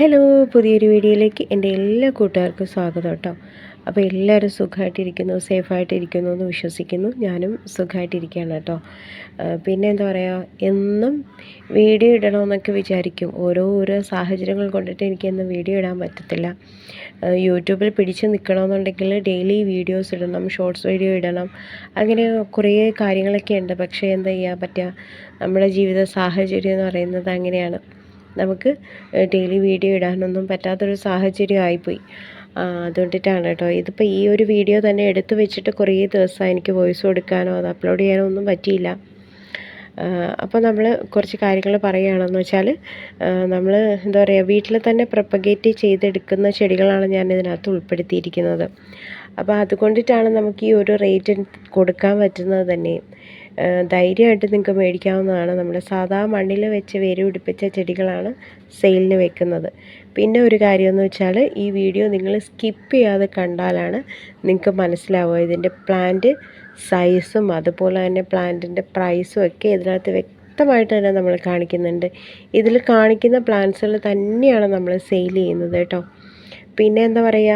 Hello, പുതിയൊരു വീഡിയോയിലേക്ക് എൻ്റെ എല്ലാ കൂട്ടുകാർക്കും സ്വാഗതം കേട്ടോ. അപ്പോൾ എല്ലാവരും സുഖമായിട്ടിരിക്കുന്നു, സേഫായിട്ടിരിക്കുന്നു എന്ന് വിശ്വസിക്കുന്നു. ഞാനും സുഖമായിട്ടിരിക്കുകയാണ് കേട്ടോ. പിന്നെ എന്താ പറയുക, എന്നും വീഡിയോ ഇടണമെന്നൊക്കെ വിചാരിക്കും. ഓരോ സാഹചര്യങ്ങൾ കൊണ്ടിട്ട് എനിക്കെന്നും വീഡിയോ ഇടാൻ പറ്റത്തില്ല. യൂട്യൂബിൽ പിടിച്ച് നിൽക്കണമെന്നുണ്ടെങ്കിൽ ഡെയിലി വീഡിയോസ് ഇടണം, ഷോർട്സ് വീഡിയോ ഇടണം, അങ്ങനെ കുറേ കാര്യങ്ങളൊക്കെ ഉണ്ട്. പക്ഷേ എന്താ ചെയ്യാൻ പറ്റുക, നമ്മുടെ ജീവിത സാഹചര്യം എന്ന് പറയുന്നത് അങ്ങനെയാണ്. നമുക്ക് ഡെയിലി വീഡിയോ ഇടാനൊന്നും പറ്റാത്തൊരു സാഹചര്യം ആയിപ്പോയി. അതുകൊണ്ടിട്ടാണ് കേട്ടോ. ഇതിപ്പോൾ ഈ ഒരു വീഡിയോ തന്നെ എടുത്തു വെച്ചിട്ട് കുറേ ദിവസമായി എനിക്ക് വോയിസ് കൊടുക്കാനോ അത് അപ്ലോഡ് ചെയ്യാനോ ഒന്നും പറ്റിയില്ല. അപ്പോൾ നമ്മൾ കുറച്ച് കാര്യങ്ങൾ പറയുകയാണെന്ന് വെച്ചാൽ, നമ്മൾ എന്താ പറയുക, വീട്ടിൽ തന്നെ പ്രൊപ്പഗേറ്റ് ചെയ്തെടുക്കുന്ന ചെടികളാണ് ഞാൻ ഇതിനകത്ത് ഉൾപ്പെടുത്തിയിരിക്കുന്നത്. അപ്പോൾ അതുകൊണ്ടിട്ടാണ് നമുക്ക് ഈ ഒരു റേറ്റ് കൊടുക്കാൻ പറ്റുന്നത് തന്നെ. ധൈര്യമായിട്ട് നിങ്ങൾക്ക് മേടിക്കാവുന്നതാണ്. നമ്മുടെ സാധാ മണ്ണിൽ വെച്ച് വേര് പിടിപ്പിച്ച ചെടികളാണ് സെയിലിന് വെക്കുന്നത്. പിന്നെ ഒരു കാര്യമെന്ന് വെച്ചാൽ, ഈ വീഡിയോ നിങ്ങൾ സ്കിപ്പ് ചെയ്യാതെ കണ്ടാലാണ് നിങ്ങൾക്ക് മനസ്സിലാവുക. ഇതിൻ്റെ പ്ലാന്റ് സൈസും അതുപോലെ തന്നെ പ്ലാന്റിൻ്റെ പ്രൈസും ഒക്കെ ഇതിനകത്ത് വ്യക്തമായിട്ട് തന്നെ നമ്മൾ കാണിക്കുന്നുണ്ട്. ഇതിൽ കാണിക്കുന്ന പ്ലാന്റ്സുകൾ തന്നെയാണ് നമ്മൾ സെയിൽ ചെയ്യുന്നത് കേട്ടോ. പിന്നെ എന്താ പറയുക,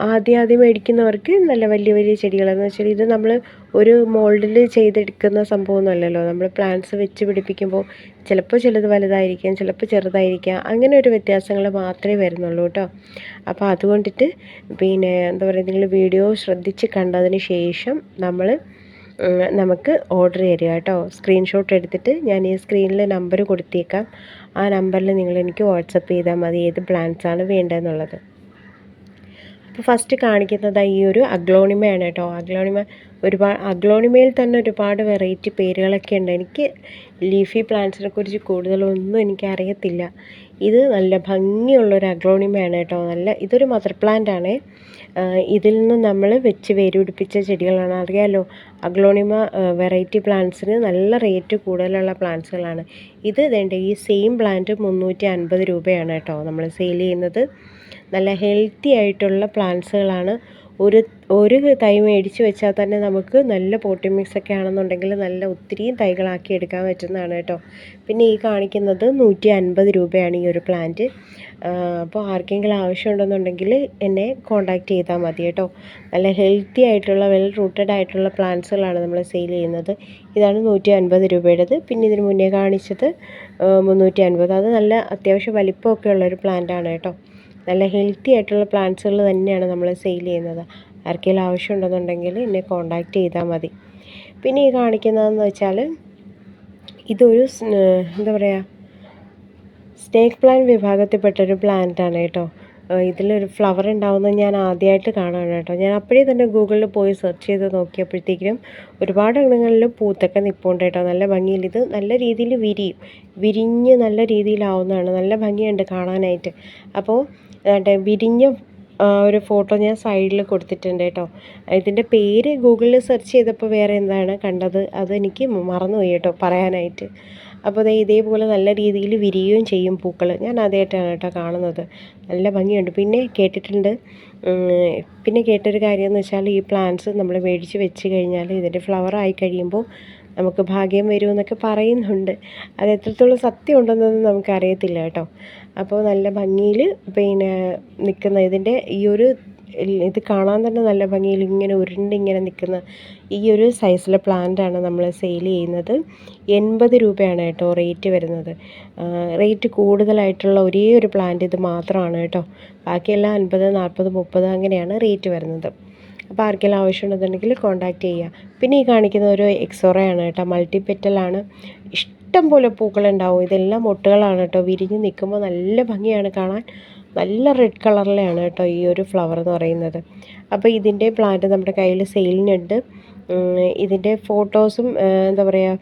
ആദ്യം മേടിക്കുന്നവർക്ക് നല്ല വലിയ ചെടികളെന്ന് വെച്ചാൽ, ഇത് നമ്മൾ ഒരു മോൾഡിൽ ചെയ്തെടുക്കുന്ന സംഭവമൊന്നുമല്ലല്ലോ. നമ്മൾ പ്ലാന്റ്സ് വെച്ച് പിടിപ്പിക്കുമ്പോൾ ചിലപ്പോൾ ചിലത് വലുതായിരിക്കാം, ചിലപ്പോൾ ചെറുതായിരിക്കാം, അങ്ങനെ ഒരു വ്യത്യാസങ്ങൾ മാത്രമേ വരുന്നുള്ളൂ കേട്ടോ. അപ്പോൾ അതുകൊണ്ടിട്ട് പിന്നെ എന്താ പറയുക, നിങ്ങൾ വീഡിയോ ശ്രദ്ധിച്ച് കണ്ടതിന് ശേഷം നമുക്ക് ഓർഡർ തരിക കേട്ടോ. സ്ക്രീൻഷോട്ട് എടുത്തിട്ട് ഞാൻ ഈ സ്ക്രീനിൽ നമ്പർ കൊടുത്തേക്കാം. ആ നമ്പറിൽ നിങ്ങൾ എനിക്ക് വാട്സപ്പ് ചെയ്താൽ മതി ഏത് പ്ലാന്റ്സാണ് വേണ്ടതെന്നുള്ളത്. അപ്പോൾ ഫസ്റ്റ് കാണിക്കുന്നത് ഈ ഒരു അഗ്ലോണിമയാണ് കേട്ടോ. അഗ്ലോണിമയിൽ തന്നെ ഒരുപാട് വെറൈറ്റി പേരുകളൊക്കെ ഉണ്ട്. എനിക്ക് ലീഫി പ്ലാന്റ്സിനെ കുറിച്ച് കൂടുതലൊന്നും എനിക്കറിയത്തില്ല. ഇത് നല്ല ഭംഗിയുള്ളൊരു അഗ്ലോണിമയാണ് കേട്ടോ. ഇതൊരു മദർ പ്ലാന്റ് ആണ്. ഇതിൽ നിന്ന് നമ്മൾ വെച്ച് വേര് പിടിപ്പിച്ച ചെടികളാണ്. അറിയാമല്ലോ, അഗ്ലോണിമ വെറൈറ്റി പ്ലാന്റ്സിന് നല്ല റേറ്റ് കൂടുതലുള്ള പ്ലാന്റ്സുകളാണ്. ഇത് ഈ സെയിം പ്ലാന്റ് 350 രൂപയാണ് കേട്ടോ നമ്മൾ സെയിൽ ചെയ്യുന്നത്. നല്ല ഹെൽത്തി ആയിട്ടുള്ള പ്ലാന്റ്സുകളാണ്. ഒരു തൈ മേടിച്ച് വെച്ചാൽ തന്നെ നമുക്ക് നല്ല പോട്ടി മിക്സൊക്കെ ആണെന്നുണ്ടെങ്കിൽ നല്ല ഒത്തിരിയും തൈകളാക്കി എടുക്കാൻ പറ്റുന്നതാണ് കേട്ടോ. പിന്നെ ഈ കാണിക്കുന്നത് 150 രൂപയാണ് ഈ ഒരു പ്ലാന്റ്. അപ്പോൾ ആർക്കെങ്കിലും ആവശ്യമുണ്ടെന്നുണ്ടെങ്കിൽ എന്നെ കോൺടാക്റ്റ് ചെയ്താൽ മതി കേട്ടോ. നല്ല ഹെൽത്തി ആയിട്ടുള്ള വെൽ റൂട്ടഡ് ആയിട്ടുള്ള പ്ലാന്റ്സുകളാണ് നമ്മൾ സെയിൽ ചെയ്യുന്നത്. ഇതാണ് 150 രൂപയുടേത്. പിന്നെ ഇതിന് മുന്നേ കാണിച്ചത് 350. അത് നല്ല അത്യാവശ്യം വലിപ്പമൊക്കെ ഉള്ളൊരു പ്ലാന്റാണ് കേട്ടോ. നല്ല ഹെൽത്തി ആയിട്ടുള്ള പ്ലാന്റ്സുകൾ തന്നെയാണ് നമ്മൾ സെയിൽ ചെയ്യുന്നത്. ആർക്കെങ്കിലും ആവശ്യമുണ്ടെന്നുണ്ടെങ്കിൽ എന്നെ കോൺടാക്റ്റ് ചെയ്താൽ മതി. പിന്നെ ഈ കാണിക്കുന്നതെന്ന് വെച്ചാൽ, ഇതൊരു എന്താ പറയുക, സ്നേക്ക് പ്ലാന്റ് വിഭാഗത്തിൽപ്പെട്ടൊരു പ്ലാന്റാണ് കേട്ടോ. ഇതിലൊരു ഫ്ലവർ ഉണ്ടാവുന്നത് ഞാൻ ആദ്യമായിട്ട് കാണുകയാണ് കേട്ടോ. ഞാൻ അപ്പോഴേ തന്നെ ഗൂഗിളിൽ പോയി സെർച്ച് ചെയ്ത് നോക്കിയപ്പോഴത്തേക്കും ഒരുപാട് എണ്ണങ്ങളിൽ പൂത്തൊക്കെ നിൽപ്പുണ്ട് കേട്ടോ. നല്ല ഭംഗിയിൽ ഇത് നല്ല രീതിയിൽ വിരിഞ്ഞ് നല്ല രീതിയിലാവുന്നതാണ്. നല്ല ഭംഗിയുണ്ട് കാണാനായിട്ട്. അപ്പോൾ വിരിഞ്ഞ ഒരു ഫോട്ടോ ഞാൻ സൈഡിൽ കൊടുത്തിട്ടുണ്ട് കേട്ടോ. ഇതിൻ്റെ പേര് ഗൂഗിളിൽ സെർച്ച് ചെയ്തപ്പോൾ വേറെ എന്താണ് കണ്ടത്, അതെനിക്ക് മറന്നുപോയി കേട്ടോ പറയാനായിട്ട്. അപ്പോൾ ഇതേപോലെ നല്ല രീതിയിൽ വിരിയുകയും ചെയ്യും പൂക്കൾ. ഞാൻ ആദ്യമായിട്ടാണ് കേട്ടോ കാണുന്നത്. നല്ല ഭംഗിയുണ്ട്. പിന്നെ കേട്ടൊരു കാര്യമെന്ന് വെച്ചാൽ, ഈ പ്ലാന്റ്സ് നമ്മൾ മേടിച്ച് വെച്ച് കഴിഞ്ഞാൽ ഇതിൻ്റെ ഫ്ലവർ ആയി കഴിയുമ്പോൾ നമുക്ക് ഭാഗ്യം വരുമെന്നൊക്കെ പറയുന്നുണ്ട്. അത് എത്രത്തോളം സത്യം ഉണ്ടെന്നൊന്നും നമുക്കറിയത്തില്ല കേട്ടോ. അപ്പോൾ നല്ല ഭംഗിയിൽ നിൽക്കുന്ന ഇതിൻ്റെ ഇത് കാണാൻ തന്നെ നല്ല ഭംഗിയിൽ ഇങ്ങനെ ഉരുണ്ടിങ്ങനെ നിൽക്കുന്ന ഈ ഒരു സൈസിലെ പ്ലാന്റാണ് നമ്മൾ സെയിൽ ചെയ്യുന്നത്. 80 രൂപയാണ് കേട്ടോ റേറ്റ് വരുന്നത്. റേറ്റ് കൂടുതലായിട്ടുള്ള ഒരേ ഒരു പ്ലാന്റ് ഇത് മാത്രമാണ് കേട്ടോ. ബാക്കിയെല്ലാം 50, 40, 30 അങ്ങനെയാണ് റേറ്റ് വരുന്നത്. അപ്പോൾ ആർക്കെല്ലാം ആവശ്യമുണ്ടെന്നുണ്ടെങ്കിൽ കോൺടാക്റ്റ് ചെയ്യുക. പിന്നെ ഈ കാണിക്കുന്ന ഒരു എക്സോറയാണ് കേട്ടോ. മൾട്ടി പെറ്റലാണ്. ഇഷ്ടം പോലെ പൂക്കളുണ്ടാവും. ഇതെല്ലാം മൊട്ടുകളാണ് കേട്ടോ. വിരിഞ്ഞ് നിൽക്കുമ്പോൾ നല്ല ഭംഗിയാണ് കാണാൻ. നല്ല റെഡ് കളറിലാണ് കേട്ടോ ഈ ഒരു ഫ്ലവർ എന്ന് പറയുന്നത്. അപ്പോൾ ഇതിൻ്റെ പ്ലാന്റ് നമ്മുടെ കയ്യിൽ സെയിലിനുണ്ട്. ഇതിൻ്റെ ഫോട്ടോസും എന്താ പറയുക,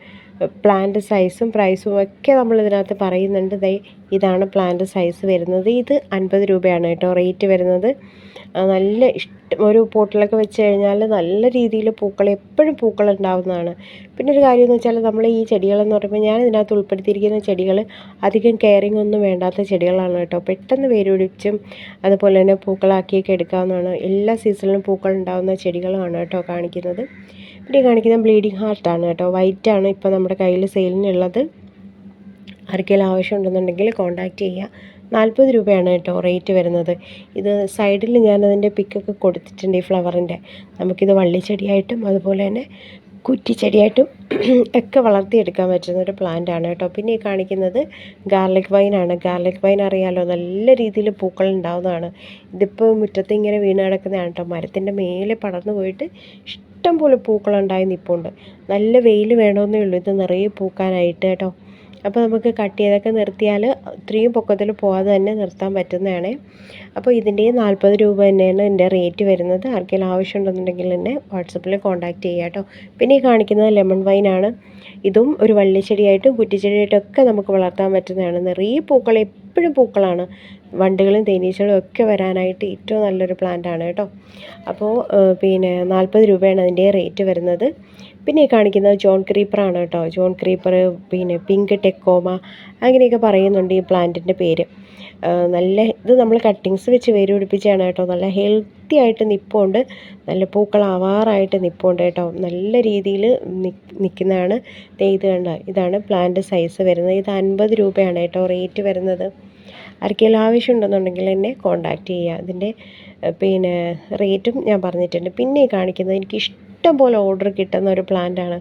പ്ലാന്റ് സൈസും പ്രൈസും ഒക്കെ നമ്മൾ ഇതിനകത്ത് പറയുന്നുണ്ട്. ഇതാണ് പ്ലാന്റ് സൈസ് വരുന്നത്. ഇത് 50 രൂപയാണ് കേട്ടോ റേറ്റ് വരുന്നത്. നല്ല ഒരു പോട്ടിലൊക്കെ വെച്ച് കഴിഞ്ഞാൽ നല്ല രീതിയിൽ എപ്പോഴും പൂക്കൾ ഉണ്ടാവുന്നതാണ്. പിന്നെ ഒരു കാര്യമെന്ന് വെച്ചാൽ, നമ്മൾ ഈ ചെടികളെന്ന് പറയുമ്പോൾ ഞാൻ ഇതിനകത്ത് ഉൾപ്പെടുത്തിയിരിക്കുന്ന ചെടികൾ അധികം കെയറിങ് ഒന്നും വേണ്ടാത്ത ചെടികളാണ് കേട്ടോ. പെട്ടെന്ന് വേരുപിടിച്ചും അതുപോലെ തന്നെ പൂക്കളാക്കിയൊക്കെ എടുക്കാവുന്നതാണ്. എല്ലാ സീസണിലും പൂക്കൾ ഉണ്ടാകുന്ന ചെടികളാണ് കേട്ടോ കാണിക്കുന്നത്. പിന്നെ കാണിക്കുന്നത് ബ്ലീഡിങ് ഹാർട്ടാണ് കേട്ടോ. വൈറ്റാണ് ഇപ്പോൾ നമ്മുടെ കയ്യിൽ സെയിലിനുള്ളത്. ആർക്കെങ്കിലും ആവശ്യമുണ്ടെന്നുണ്ടെങ്കിൽ കോൺടാക്റ്റ് ചെയ്യുക. 40 രൂപയാണ് കേട്ടോ റേറ്റ് വരുന്നത്. ഇത് സൈഡിൽ ഞാനതിൻ്റെ പിക്കൊക്കെ കൊടുത്തിട്ടുണ്ട് ഈ ഫ്ലവറിൻ്റെ. നമുക്കിത് വള്ളിച്ചെടിയായിട്ടും അതുപോലെ തന്നെ കുറ്റിച്ചെടിയായിട്ടും ഒക്കെ വളർത്തിയെടുക്കാൻ പറ്റുന്ന ഒരു പ്ലാന്റ് ആണ് കേട്ടോ. പിന്നെ ഈ കാണിക്കുന്നത് ഗാർലിക് വൈനാണ്. ഗാർലിക് വൈൻ അറിയാലോ, നല്ല രീതിയിൽ പൂക്കൾ ഉണ്ടാവുന്നതാണ്. ഇതിപ്പോൾ മുറ്റത്ത് ഇങ്ങനെ വീണ് കിടക്കുന്നതാണ് കേട്ടോ. മരത്തിൻ്റെ മേലെ പടർന്നു പോയിട്ട് ഇഷ്ടം പോലെ പൂക്കളുണ്ടായി നിൽപ്പുണ്ട്. നല്ല വെയിൽ വേണമെന്നേ ഉള്ളൂ ഇത് നിറയെ പൂക്കാനായിട്ട് കേട്ടോ. അപ്പോൾ നമുക്ക് കട്ട് ചെയ്തൊക്കെ നിർത്തിയാൽ ഇത്രയും പൊക്കത്തിൽ പോകാതെ തന്നെ നിർത്താൻ പറ്റുന്നതാണ്. അപ്പോൾ ഇതിൻ്റെ 40 രൂപ തന്നെയാണ് എൻ്റെ റേറ്റ് വരുന്നത്. ആർക്കെങ്കിലും ആവശ്യമുണ്ടെന്നുണ്ടെങ്കിൽ എന്നെ വാട്സപ്പിൽ കോൺടാക്റ്റ് ചെയ്യുക കേട്ടോ. പിന്നെ ഈ കാണിക്കുന്നത് ലെമൺ വൈനാണ്. ഇതും ഒരു വള്ളിച്ചെടിയായിട്ടും കുറ്റിച്ചെടിയായിട്ടും ഒക്കെ നമുക്ക് വളർത്താൻ പറ്റുന്നതാണ്. നിറയെ പൂക്കൾ, എപ്പോഴും പൂക്കളാണ്. വണ്ടുകളും തേനീച്ചകളും ഒക്കെ വരാനായിട്ട് ഏറ്റവും നല്ലൊരു പ്ലാന്റ് ആണ് കേട്ടോ. അപ്പോൾ പിന്നെ 40 രൂപയാണ് അതിൻ്റെ റേറ്റ് വരുന്നത്. പിന്നെ ഈ കാണിക്കുന്നത് ജോൺ ക്രീപ്പറാണ് കേട്ടോ. ജോൺ ക്രീപ്പർ, പിന്നെ പിങ്ക് ടെക്കോമ അങ്ങനെയൊക്കെ പറയുന്നുണ്ട് ഈ പ്ലാന്റിൻ്റെ പേര്. നല്ല ഇത് നമ്മൾ കട്ടിങ്സ് വെച്ച് വേര് പിടിപ്പിച്ചാണ് കേട്ടോ. നല്ല ഹെൽത്തി ആയിട്ട് നിൽപ്പുണ്ട്, നല്ല പൂക്കളാവാറായിട്ട് നിൽപ്പുണ്ട് കേട്ടോ. നല്ല രീതിയിൽ നിൽക്കുന്നതാണ്. ഇത് കണ്ട, ഇതാണ് പ്ലാന്റ് സൈസ് വരുന്നത്. ഇത് 50 രൂപയാണ് കേട്ടോ റേറ്റ് വരുന്നത്. ആർക്കെങ്കിലും ആവശ്യമുണ്ടെന്നുണ്ടെങ്കിൽ എന്നെ കോൺടാക്റ്റ് ചെയ്യുക. ഇതിൻ്റെ പിന്നെ റേറ്റും ഞാൻ പറഞ്ഞിട്ടുണ്ട്. പിന്നെ കാണിക്കുന്നത് എനിക്ക് ഇഷ്ടം പോലെ ഓർഡർ കിട്ടുന്ന ഒരു പ്ലാന്റാണ്.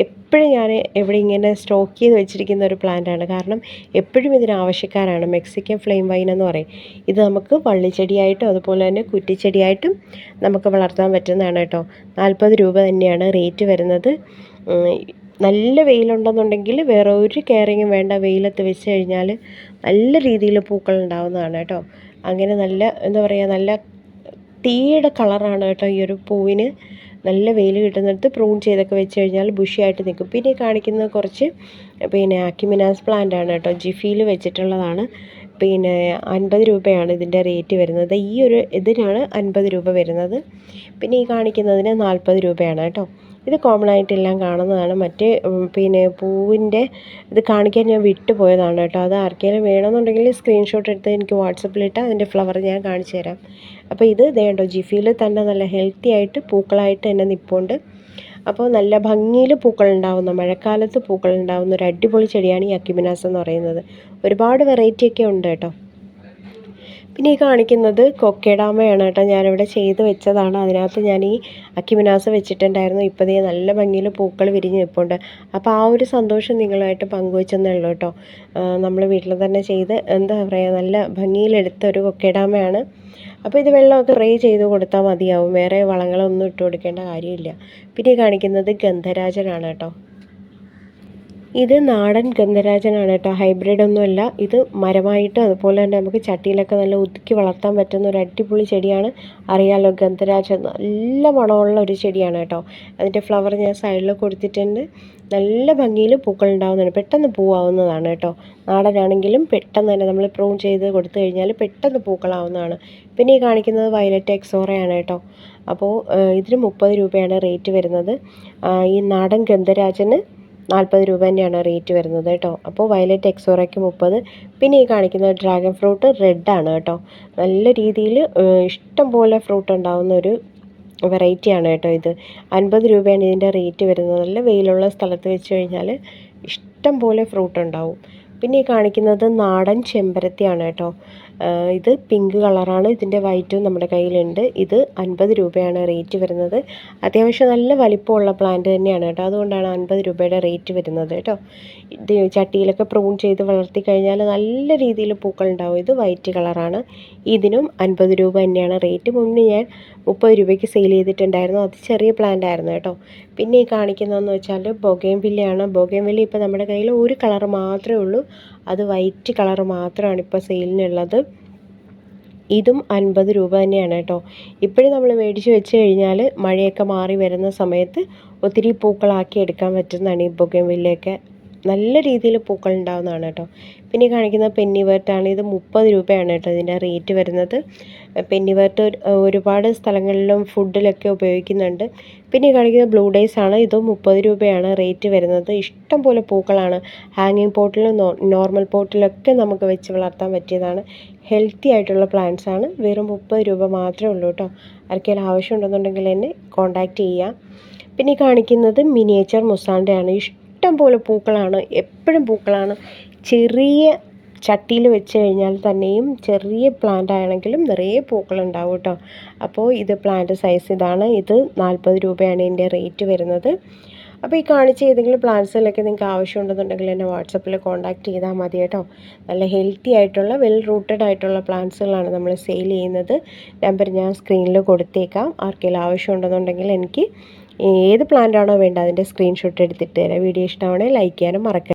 എപ്പോഴും ഞാൻ എവിടെ ഇങ്ങനെ സ്റ്റോക്ക് ചെയ്ത് വെച്ചിരിക്കുന്ന ഒരു പ്ലാന്റാണ്. കാരണം എപ്പോഴും ഇതിന് ആവശ്യക്കാരാണ്. മെക്സിക്കൻ ഫ്ലെയിം വൈൻ എന്ന് പറയും. ഇത് നമുക്ക് വള്ളിച്ചെടിയായിട്ടും അതുപോലെ തന്നെ കുറ്റിച്ചെടിയായിട്ടും നമുക്ക് വളർത്താൻ പറ്റുന്നതാണ് കേട്ടോ. 40 രൂപ തന്നെയാണ് റേറ്റ് വരുന്നത്. നല്ല വെയിലുണ്ടെന്നുണ്ടെങ്കിൽ വേറെ ഒരു കെയറിങ്ങും വേണ്ട. വെയിലത്ത് വെച്ച് കഴിഞ്ഞാൽ നല്ല രീതിയിൽ പൂക്കൾ ഉണ്ടാവുന്നതാണ് കേട്ടോ. അങ്ങനെ നല്ല എന്താ പറയുക, നല്ല തീയുടെ കളറാണ് കേട്ടോ ഈ ഒരു പൂവിന്. നല്ല വെയിൽ കിട്ടുന്നിടത്ത് പ്രൂൺ ചെയ്തൊക്കെ വെച്ച് കഴിഞ്ഞാൽ ബുഷിയായിട്ട് നിൽക്കും. പിന്നെ കാണിക്കുന്നത് കുറച്ച് പിന്നെ അക്യുമിനാസ് പ്ലാന്റ് ആണ് കേട്ടോ. ജിഫിയിൽ വെച്ചിട്ടുള്ളതാണ്. പിന്നെ 50 രൂപയാണ് ഇതിൻ്റെ റേറ്റ് വരുന്നത്. ഈ ഒരു ഇതിനാണ് 50 രൂപ വരുന്നത്. പിന്നെ ഈ കാണിക്കുന്നതിന് 40 രൂപയാണ് കേട്ടോ. ഇത് കോമൺ ആയിട്ടെല്ലാം കാണുന്നതാണ്. മറ്റേ പിന്നെ പൂവിൻ്റെ ഇത് കാണിക്കാൻ ഞാൻ വിട്ടുപോയതാണ് കേട്ടോ. അത് ആർക്കെങ്കിലും വേണമെന്നുണ്ടെങ്കിൽ സ്ക്രീൻഷോട്ട് എടുത്ത് എനിക്ക് വാട്സപ്പിലിട്ട് അതിൻ്റെ ഫ്ലവർ ഞാൻ കാണിച്ചു തരാം. അപ്പോൾ ഇത് ഇതേണ്ടോ ജിഫിയിൽ തന്നെ നല്ല ഹെൽത്തി ആയിട്ട് പൂക്കളായിട്ട് തന്നെ നിൽപ്പുണ്ട്. അപ്പോൾ നല്ല ഭംഗിയിൽ പൂക്കളുണ്ടാവുന്ന, മഴക്കാലത്ത് പൂക്കളുണ്ടാവുന്ന ഒരു അടിപൊളി ചെടിയാണ് ഈ അക്യുമിനാസ് എന്ന് പറയുന്നത്. ഒരുപാട് വെറൈറ്റിയൊക്കെ ഉണ്ട് കേട്ടോ. പിന്നെ ഈ കാണിക്കുന്നത് കൊക്കേഡാമയാണ് കേട്ടോ. ഞാനിവിടെ ചെയ്ത് വെച്ചതാണ്. അതിനകത്ത് ഞാൻ ഈ അക്യുമിനാസ് വെച്ചിട്ടുണ്ടായിരുന്നു. ഇപ്പോൾ ഇതേ നല്ല ഭംഗിയിൽ പൂക്കൾ വിരിഞ്ഞ് നിൽപ്പുണ്ട്. അപ്പോൾ ആ ഒരു സന്തോഷം നിങ്ങളുമായിട്ട് പങ്കുവെച്ചെന്നേ ഉള്ളൂ കേട്ടോ. നമ്മൾ വീട്ടിൽ തന്നെ ചെയ്ത് എന്താ പറയുക, നല്ല ഭംഗിയിലെടുത്ത ഒരു കൊക്കേഡാമയാണ്. അപ്പോൾ ഇത് വെള്ളമൊക്കെ സ്പ്രേ ചെയ്ത് കൊടുത്താൽ മതിയാവും. വേറെ വളങ്ങളൊന്നും ഇട്ട് കൊടുക്കേണ്ട കാര്യമില്ല. പിന്നെ കാണിക്കുന്നത് ഗന്ധരാജനാണ് കേട്ടോ. ഇത് നാടൻ ഗന്ധരാജനാണ് കേട്ടോ. ഹൈബ്രിഡ് ഒന്നുമല്ല. ഇത് മരമായിട്ട് അതുപോലെ തന്നെ നമുക്ക് ചട്ടിയിലൊക്കെ നല്ല ഒതുക്കി വളർത്താൻ പറ്റുന്ന ഒരു അടിപൊളി ചെടിയാണ്. അറിയാലോ, ഗന്ധരാജൻ നല്ല മണമുള്ള ഒരു ചെടിയാണ് കേട്ടോ. അതിൻ്റെ ഫ്ലവർ ഞാൻ സൈഡിൽ കൊടുത്തിട്ടുണ്ട്. നല്ല ഭംഗിയിൽ പൂക്കൾ ഉണ്ടാവുന്നതാണ്. പെട്ടെന്ന് പൂവാവുന്നതാണ് കേട്ടോ. നാടനാണെങ്കിലും പെട്ടെന്ന് തന്നെ നമ്മൾ പ്രൂൺ ചെയ്ത് കൊടുത്തു കഴിഞ്ഞാൽ പെട്ടെന്ന് പൂക്കളാവുന്നതാണ്. പിന്നെ ഈ കാണിക്കുന്നത് വയലറ്റ് എക്സോറയാണ് കേട്ടോ. അപ്പോൾ ഇതിന് 30 രൂപയാണ് റേറ്റ് വരുന്നത്. ഈ നാടൻ ഗന്ധരാജന് 40 രൂപ തന്നെയാണ് റേറ്റ് വരുന്നത് കേട്ടോ. അപ്പോൾ വയലറ്റ് എക്സോറയ്ക്ക് 30. പിന്നെ ഈ കാണിക്കുന്നത് ഡ്രാഗൺ ഫ്രൂട്ട് റെഡാണ് കേട്ടോ. നല്ല രീതിയിൽ ഇഷ്ടം പോലെ ഫ്രൂട്ട് ഉണ്ടാവുന്ന ഒരു വെറൈറ്റിയാണ് കേട്ടോ ഇത്. 50 രൂപയാണ് ഇതിൻ്റെ റേറ്റ് വരുന്നത്. നല്ല വെയിലുള്ള സ്ഥലത്ത് വെച്ച് കഴിഞ്ഞാൽ ഇഷ്ടം പോലെ ഫ്രൂട്ട് ഉണ്ടാവും. പിന്നെ ഈ കാണിക്കുന്നത് നാടൻ ചെമ്പരത്തിയാണ് കേട്ടോ. ഇത് പിങ്ക് കളറാണ്. ഇതിൻ്റെ വൈറ്റും നമ്മുടെ കയ്യിലുണ്ട്. ഇത് 50 രൂപയാണ് റേറ്റ് വരുന്നത്. അത്യാവശ്യം നല്ല വലിപ്പമുള്ള പ്ലാന്റ് തന്നെയാണ് കേട്ടോ. അതുകൊണ്ടാണ് 50 രൂപയുടെ റേറ്റ് വരുന്നത് കേട്ടോ. ഇത് ചട്ടിയിലൊക്കെ പ്രൂൺ ചെയ്ത് വളർത്തി കഴിഞ്ഞാൽ നല്ല രീതിയിൽ പൂക്കൾ ഉണ്ടാവും. ഇത് വൈറ്റ് കളറാണ്. ഇതിനും 50 രൂപ തന്നെയാണ് റേറ്റ്. മുന്നേ ഞാൻ 30 രൂപയ്ക്ക് സെയിൽ ചെയ്തിട്ടുണ്ടായിരുന്നു. അത് ചെറിയ പ്ലാന്റ് ആയിരുന്നു കേട്ടോ. പിന്നെ ഈ കാണിക്കുന്നതെന്ന് വെച്ചാൽ ബൊഗെയിൻവില്ലയാണ്. ബൊഗെയിൻവില്ല ഇപ്പോൾ നമ്മുടെ കയ്യിൽ ഒരു കളർ മാത്രമേ ഉള്ളൂ. അത് വൈറ്റ് കളർ മാത്രമാണ് ഇപ്പോൾ സെയിലിനുള്ളത്. ഇതും 50 രൂപ തന്നെയാണ് കേട്ടോ. ഇപ്പോഴും നമ്മൾ മേടിച്ച് വെച്ച് കഴിഞ്ഞാൽ മഴയൊക്കെ മാറി വരുന്ന സമയത്ത് ഒത്തിരി പൂക്കളാക്കി എടുക്കാൻ പറ്റുന്നതാണ് ഈ ബൊഗെയിൻവില്ലയൊക്കെ. നല്ല രീതിയിൽ പൂക്കൾ ഉണ്ടാവുന്നതാണ് കേട്ടോ. പിന്നെ കാണിക്കുന്നത് പെന്നിവേർട്ടാണ്. ഇത് 30 രൂപയാണ് കേട്ടോ ഇതിൻ്റെ റേറ്റ് വരുന്നത്. പെന്നിവേർട്ട് ഒരുപാട് സ്ഥലങ്ങളിലും ഫുഡിലൊക്കെ ഉപയോഗിക്കുന്നുണ്ട്. പിന്നെ കാണിക്കുന്നത് ബ്ലൂ ഡേയ്സ് ആണ്. ഇതും 30 രൂപയാണ് റേറ്റ് വരുന്നത്. ഇഷ്ടം പോലെ പൂക്കളാണ്. ഹാങ്ങിങ് പോട്ടിലും നോർമൽ പോട്ടിലൊക്കെ നമുക്ക് വെച്ച് വളർത്താൻ പറ്റിയതാണ്. ഹെൽത്തി ആയിട്ടുള്ള പ്ലാന്റ്സ് ആണ്. വെറും 30 രൂപ മാത്രമേ ഉള്ളൂ കേട്ടോ. ആർക്കെങ്കിലും ആവശ്യമുണ്ടെന്നുണ്ടെങ്കിൽ എന്നെ കോൺടാക്റ്റ് ചെയ്യാം. പിന്നെ കാണിക്കുന്നത് മിനിയേച്ചർ മുസാണ്ടയാണ്. ഇഷ്ടം പോലെ പൂക്കളാണ്. എപ്പോഴും പൂക്കളാണ്. ചെറിയ ചട്ടിയിൽ വെച്ച് കഴിഞ്ഞാൽ തന്നെയും ചെറിയ പ്ലാന്റ് ആണെങ്കിലും നിറയെ പൂക്കളുണ്ടാവും കേട്ടോ. അപ്പോൾ ഇത് പ്ലാന്റ് സൈസ് ഇതാണ്. ഇത് 40 രൂപയാണ് ഇതിൻ്റെ റേറ്റ് വരുന്നത്. അപ്പോൾ ഈ കാണിച്ച ഏതെങ്കിലും പ്ലാന്റ്സിലൊക്കെ നിങ്ങൾക്ക് ആവശ്യമുണ്ടെന്നുണ്ടെങ്കിൽ എന്നെ വാട്സപ്പിൽ കോൺടാക്റ്റ് ചെയ്താൽ മതി കേട്ടോ. നല്ല ഹെൽത്തി ആയിട്ടുള്ള വെൽ റൂട്ടഡ് ആയിട്ടുള്ള പ്ലാന്റ്സുകളാണ് നമ്മൾ സെയിൽ ചെയ്യുന്നത്. നമ്പർ ഞാൻ സ്ക്രീനിൽ കൊടുത്തേക്കാം. ആർക്കെങ്കിലും ആവശ്യമുണ്ടെന്നുണ്ടെങ്കിൽ എനിക്ക് ഏത് പ്ലാന്റാണോ വേണ്ടത് അതിൻ്റെ സ്ക്രീൻഷോട്ട് എടുത്തിട്ട് തരാം. വീഡിയോ ഇഷ്ടമാണെങ്കിൽ ലൈക്ക് ചെയ്യാനും മറക്കരുത്.